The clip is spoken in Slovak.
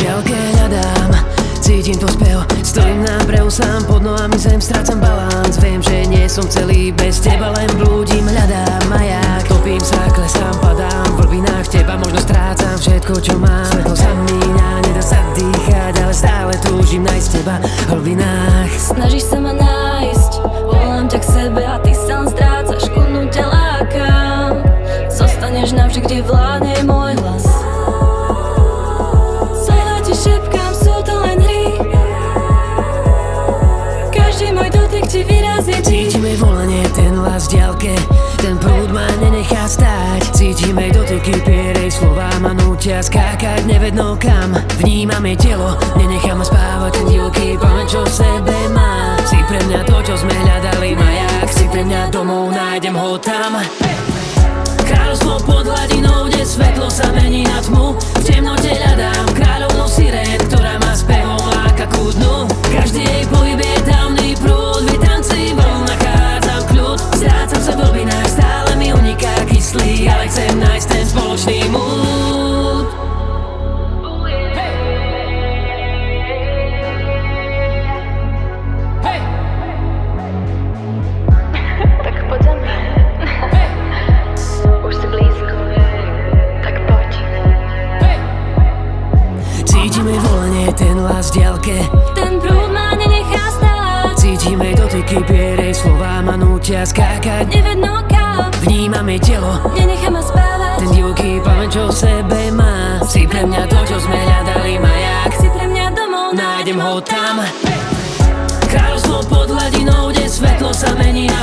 diaľke hľadám, cítim to spev. Stojím na brehu sám, pod nohami zem, strácam balans. Viem, že nie som celý bez teba, len blúdim, hľadám maják. Topím sa, klesám, padám v hlbinách teba, možno strácam všetko, čo mám. Svetlo sa míňa, nedá sa dýchať, ale stále túžim nájsť teba v hlbinách. Snažíš sa ma nájsť, volám ťa k sebe a ty sa len strácaš, kudnú ťa lákam. Zostaneš navždy, kde vládne môj hlas. Slova ti šepkám, sú to len hry. Každý môj dotyk ti vyrazí. Cítime volanie, ten hlas v diaľke, ten prúd ma nenechá stáť. Cítime dotyky pierej, slová ma nútia skákať nevedno kam. Vnímame telo, nenechá ma spávať, ten divoký pamäť, čo v sebe má. Si pre mňa to, čo sme hľadali, maják. Si pre mňa domov, nájdem ho tam. Kráľovstvo pod hladinou, kde svetlo sa mení na tmu. V temnote hľadám kráľovnú sirén, ktorá ma spevom láka ku dnu. Každý jej pohyb je tamný prúd, vytancí vln, nachádzam kľud. Strácam sa v hlbinách, stále mi uniká kyslý, ale chcem nájsť ten spoločný mood. Tak poď za mňa. Už si blízko, tak poď. Cítime volanie, ten hlas v diaľke, Ten prúd ma nenechá stáť. cítime dotyky pierej, slová ma nútia skákať Nevedno kam, Vnímame telo, nenechá ma spávať. ten divoký pamäť, čo v sebe má. Si pre mňa to, čo sme hľadali, maják. Si pre mňa domov, Nájdem ho tam. Kráľovstvo pod hladinou, kde svetlo sa mení na